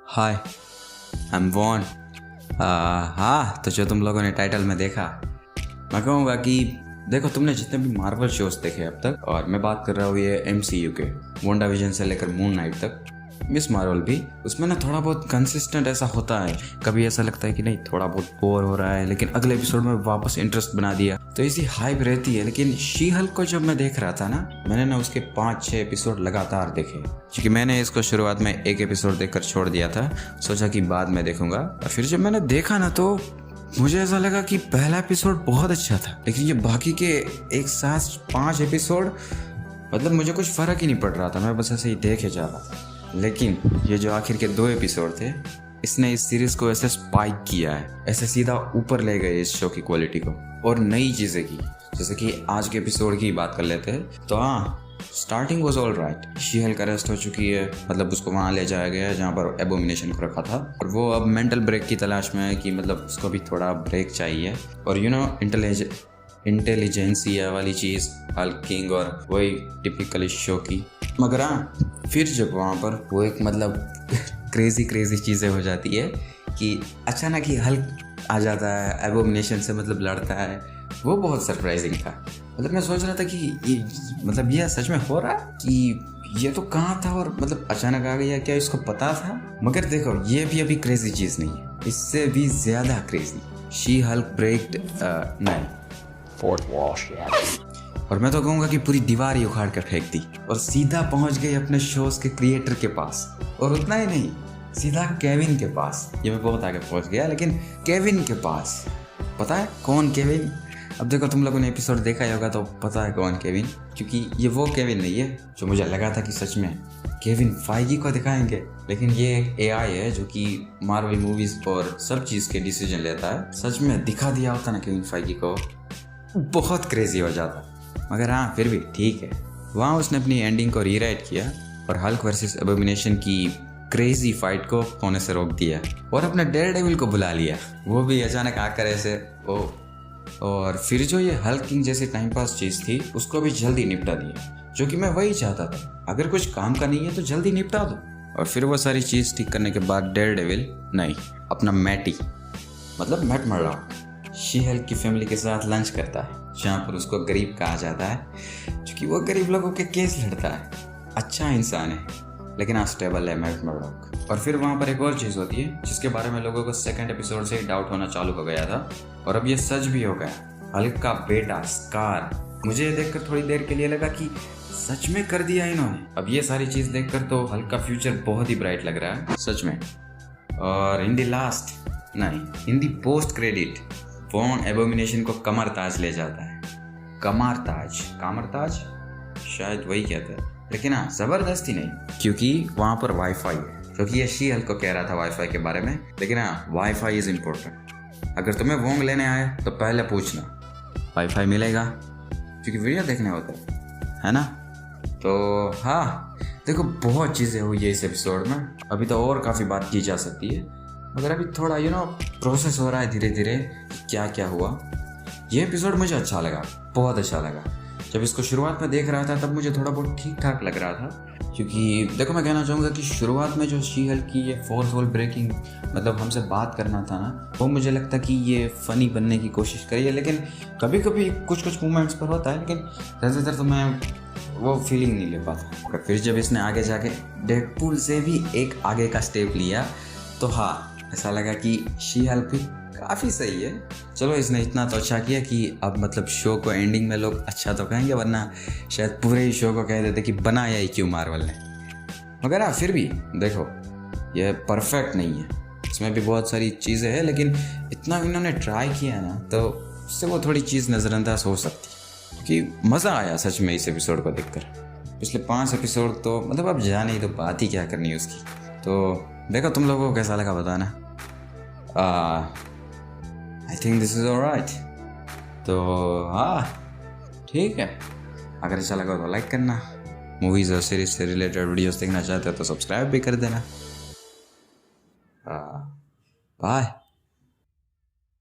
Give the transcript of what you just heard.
Hi I am von. हाँ, तो जो तुम लोगों ने टाइटल में देखा, मैं कहूँगा कि देखो, तुमने जितने भी मार्वल शोज देखे अब तक, और मैं बात कर रहा हूँ ये MCU के, वांडा विजन से लेकर मून नाइट तक, मिस मार्वल भी, उसमें ना थोड़ा बहुत कंसिस्टेंट ऐसा होता है। कभी ऐसा लगता है कि नहीं, थोड़ा बहुत बोर हो रहा है, लेकिन अगले एपिसोड में वापस इंटरेस्ट बना दिया, तो इसी हाइप रहती है। लेकिन शी हल्क को जब मैं देख रहा था ना, मैंने ना उसके 5-6 एपिसोड लगातार देखे, क्योंकि मैंने इसको शुरुआत में एक एपिसोड देखकर छोड़ दिया था, सोचा कि बाद में देखूंगा। और फिर जब मैंने देखा ना, तो मुझे ऐसा लगा कि पहला एपिसोड बहुत अच्छा था, लेकिन ये बाकी के एक साथ 5 एपिसोड, मतलब मुझे कुछ फर्क ही नहीं पड़ रहा था, मैं बस ऐसे ही देखे जा रहा था। लेकिन ये जो आखिर के 2 एपिसोड थे, इसने इस सीरीज को ऐसे स्पाइक किया है, ऐसे सीधा ऊपर ले गए इस शो की क्वालिटी को, और नई चीज़ें की। जैसे कि आज के एपिसोड की बात कर लेते हैं, तो हाँ, starting was all right. She Hulk arrest हो चुकी है, मतलब उसको वहाँ ले जाया गया है जहाँ पर एबोमिनेशन को रखा था, और वो अब मेंटल ब्रेक की तलाश में है कि मतलब उसको भी थोड़ा ब्रेक चाहिए। और इंटेलिजेंसिया वाली चीज़ हल्क किंग, और वही टिपिकली शो की। मगर हाँ, फिर जब वहाँ पर वो एक मतलब क्रेजी चीज़ें हो जाती है कि अचानक ही हल्क आ जाता है, एबोमिनेशन से मतलब लड़ता है, वो बहुत सरप्राइजिंग था। मतलब मैं सोच रहा था कि ये सच में हो रहा है, कि ये तो कहाँ था और मतलब अचानक आ गया, क्या इसको पता था? मगर देखो, ये भी अभी क्रेजी चीज़ नहीं है, इससे भी ज़्यादा क्रेजी शी हल्क ब्रेक्ड नहीं, फोर्थ वॉल, और मैं तो कहूँगा कि पूरी दीवार ही उखाड़ कर फेंक दी और सीधा पहुँच गई अपने शोज के क्रिएटर के पास। और उतना ही नहीं, सीधा केविन के पास। ये मैं बहुत आगे पहुँच गया, लेकिन केविन के पास, पता है कौन केविन? अब देखो, तुम लोगों ने एपिसोड देखा ही होगा तो पता है कौन केविन, क्योंकि ये वो केविन नहीं है जो मुझे लगा था कि सच में केविन फाइगी को दिखाएंगे। लेकिन ये एक AI है जो कि मार्वल मूवीज और सब चीज़ के डिसीजन लेता है। सच में दिखा दिया होता ना केविन फाइगी को, बहुत क्रेजी हो जाता। मगर हाँ, फिर भी ठीक है, वहाँ उसने अपनी एंडिंग को रीराइट किया और हल्क वर्सेस एबोमिनेशन की क्रेजी फाइट को होने से रोक दिया, और अपने डेयरडेविल को बुला लिया, वो भी अचानक आकर ऐसे ओ। और फिर जो ये हल्क किंग जैसी टाइम पास चीज़ थी, उसको भी जल्दी निपटा दिया, जो कि मैं वही चाहता था। अगर कुछ काम का नहीं है तो जल्दी निपटा दो। और फिर वो सारी चीज़ ठीक करने के बाद डेयरडेविल नहीं, अपना मैटी, मतलब मैट मर्डॉक, शी हल्क की फैमिली के साथ लंच करता है, जहाँ पर उसको गरीब कहा जाता है, क्योंकि वो गरीब लोगों के केस लड़ता है। अच्छा इंसान है, लेकिन अनस्टेबल है मैट मर्डॉक। और फिर वहाँ पर एक और चीज़ होती है जिसके बारे में लोगों को सेकंड एपिसोड से ही डाउट होना चालू हो गया था, और अब ये सच भी हो गया। हल्क का बेटा स्कार, मुझे ये देखकर थोड़ी देर के लिए लगा कि सच में कर दिया इन्होंने। अब ये सारी चीज़ देखकर तो हल्क का फ्यूचर बहुत ही ब्राइट लग रहा है सच में। और इन दी लास्ट नहीं, इन दी पोस्ट क्रेडिट, वॉन एबोमिनेशन को कमर ताज ले जाता है। कामर ताज शायद वही कहते हैं, लेकिन हाँ, जबरदस्ती नहीं, क्योंकि वहाँ पर वाईफाई है, क्योंकि ये शी हल्क को कह रहा था वाईफाई के बारे में। लेकिन हाँ, वाईफाई इज इम्पोर्टेंट। अगर तुम्हें वोंग लेने आए तो पहले पूछना वाईफाई मिलेगा, क्योंकि वीडियो देखने होता है ना। तो हाँ, देखो, बहुत चीज़ें हुई है इस एपिसोड में, अभी तो और काफ़ी बात की जा सकती है, मगर अभी थोड़ा प्रोसेस हो रहा है धीरे धीरे क्या क्या हुआ। ये एपिसोड मुझे अच्छा लगा, बहुत अच्छा लगा। जब इसको शुरुआत में देख रहा था तब मुझे थोड़ा बहुत ठीक ठाक लग रहा था, क्योंकि देखो, मैं कहना चाहूँगा कि शुरुआत में जो शी हल्क की ये फोर्थ वॉल ब्रेकिंग, मतलब हमसे बात करना था ना, वो मुझे लगता कि ये फ़नी बनने की कोशिश करी है। लेकिन कभी कभी कुछ मोमेंट्स पर होता है, लेकिन ज़्यादातर तो मैं वो फीलिंग नहीं ले पाता। फिर जब इसने आगे जाके डेडपूल से भी एक आगे का स्टेप लिया, तो हाँ, ऐसा लगा कि शी हल्क भी काफ़ी सही है। चलो, इसने इतना तो अच्छा किया कि अब मतलब शो को एंडिंग में लोग अच्छा तो कहेंगे, वरना शायद पूरे ही शो को कह देते कि बनाया ही क्यों मार्वल ने। मगर हाँ, फिर भी देखो, ये परफेक्ट नहीं है, इसमें भी बहुत सारी चीज़ें हैं, लेकिन इतना इन्होंने ट्राई किया ना, तो उससे वो थोड़ी चीज़ नज़रअंदाज हो सकती है। क्योंकि मज़ा आया सच में इस एपिसोड को देखकर। पिछले 5 एपिसोड तो मतलब अब जाने ही तो बात ही क्या करनी है उसकी। तो देखो, तुम लोगों को कैसा लगा बताना। I think this is alright. तो हाँ, ठीक है, अगर अच्छा लगा तो लाइक करना, मूवीज़ और सीरीज से रिलेटेड वीडियोस देखना चाहते हो तो सब्सक्राइब भी कर देना। बाय।